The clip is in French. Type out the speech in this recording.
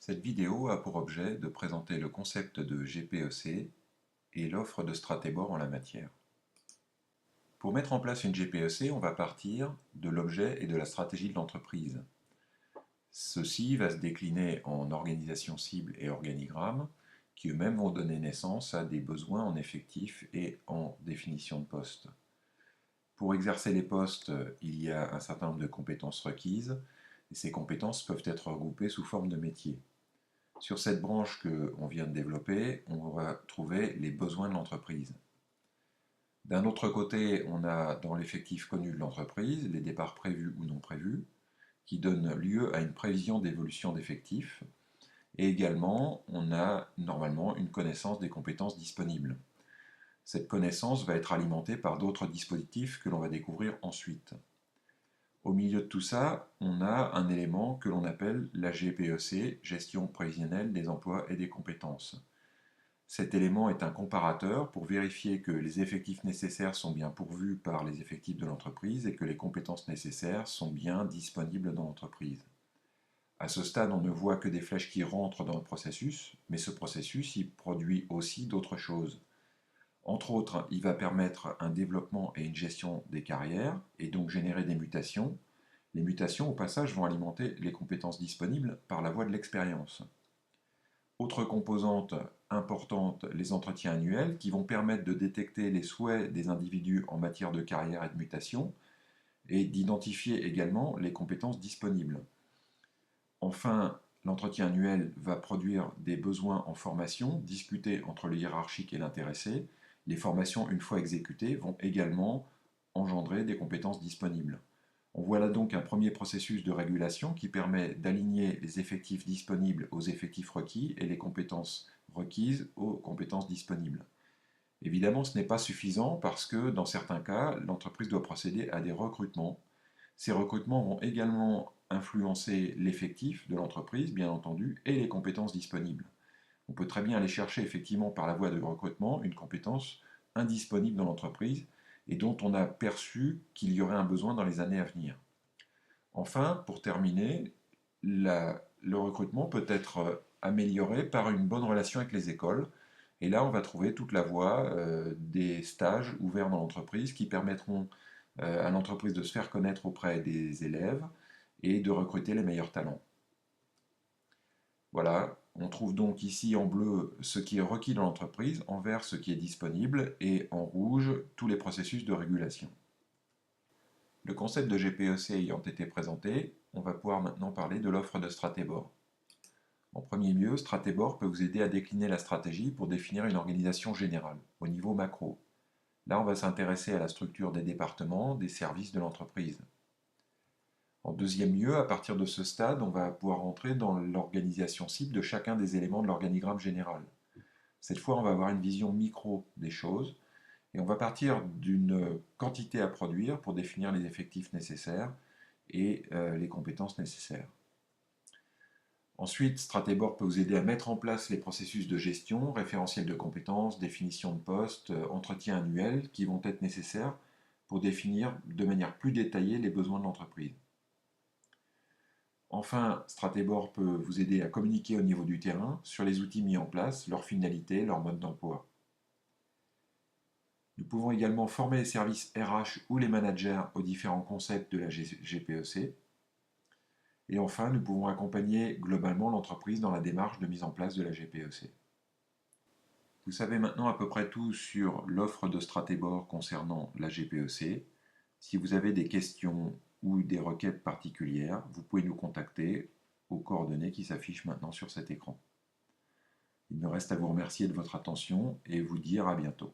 Cette vidéo a pour objet de présenter le concept de GPEC et l'offre de Stratébor en la matière. Pour mettre en place une GPEC, on va partir de l'objet et de la stratégie de l'entreprise. Ceci va se décliner en organisation cible et organigramme, qui eux-mêmes vont donner naissance à des besoins en effectifs et en définition de poste. Pour exercer les postes, il y a un certain nombre de compétences requises, et ces compétences peuvent être regroupées sous forme de métiers. Sur cette branche qu'on vient de développer, on va trouver les besoins de l'entreprise. D'un autre côté, on a dans l'effectif connu de l'entreprise les départs prévus ou non prévus, qui donnent lieu à une prévision d'évolution d'effectifs. Et également, on a normalement une connaissance des compétences disponibles. Cette connaissance va être alimentée par d'autres dispositifs que l'on va découvrir ensuite. Au milieu de tout ça, on a un élément que l'on appelle la GPEC, Gestion prévisionnelle des emplois et des compétences. Cet élément est un comparateur pour vérifier que les effectifs nécessaires sont bien pourvus par les effectifs de l'entreprise et que les compétences nécessaires sont bien disponibles dans l'entreprise. À ce stade, on ne voit que des flèches qui rentrent dans le processus, mais ce processus, il produit aussi d'autres choses. Entre autres, il va permettre un développement et une gestion des carrières, et donc générer des mutations. Les mutations, au passage, vont alimenter les compétences disponibles par la voie de l'expérience. Autre composante importante, les entretiens annuels, qui vont permettre de détecter les souhaits des individus en matière de carrière et de mutation, et d'identifier également les compétences disponibles. Enfin, l'entretien annuel va produire des besoins en formation, discutés entre le hiérarchique et l'intéressé. Les formations, une fois exécutées, vont également engendrer des compétences disponibles. On voit là donc un premier processus de régulation qui permet d'aligner les effectifs disponibles aux effectifs requis et les compétences requises aux compétences disponibles. Évidemment, ce n'est pas suffisant parce que, dans certains cas, l'entreprise doit procéder à des recrutements. Ces recrutements vont également influencer l'effectif de l'entreprise, bien entendu, et les compétences disponibles. On peut très bien aller chercher effectivement par la voie de recrutement une compétence indisponible dans l'entreprise et dont on a perçu qu'il y aurait un besoin dans les années à venir. Enfin, pour terminer, le recrutement peut être amélioré par une bonne relation avec les écoles. Et là, on va trouver toute la voie des stages ouverts dans l'entreprise qui permettront à l'entreprise de se faire connaître auprès des élèves et de recruter les meilleurs talents. Voilà, on trouve donc ici en bleu ce qui est requis dans l'entreprise, en vert ce qui est disponible et en rouge tous les processus de régulation. Le concept de GPEC ayant été présenté, on va pouvoir maintenant parler de l'offre de Stratébor. En premier lieu, Stratébor peut vous aider à décliner la stratégie pour définir une organisation générale, au niveau macro. Là, on va s'intéresser à la structure des départements, des services de l'entreprise. En deuxième lieu, à partir de ce stade, on va pouvoir entrer dans l'organisation cible de chacun des éléments de l'organigramme général. Cette fois, on va avoir une vision micro des choses et on va partir d'une quantité à produire pour définir les effectifs nécessaires et les compétences nécessaires. Ensuite, Stratébor peut vous aider à mettre en place les processus de gestion, référentiel de compétences, définition de postes, entretien annuel qui vont être nécessaires pour définir de manière plus détaillée les besoins de l'entreprise. Enfin, Stratébor peut vous aider à communiquer au niveau du terrain sur les outils mis en place, leurs finalités, leur mode d'emploi. Nous pouvons également former les services RH ou les managers aux différents concepts de la GPEC. Et enfin, nous pouvons accompagner globalement l'entreprise dans la démarche de mise en place de la GPEC. Vous savez maintenant à peu près tout sur l'offre de Stratébor concernant la GPEC. Si vous avez des questions ou des requêtes particulières, vous pouvez nous contacter aux coordonnées qui s'affichent maintenant sur cet écran. Il me reste à vous remercier de votre attention et vous dire à bientôt.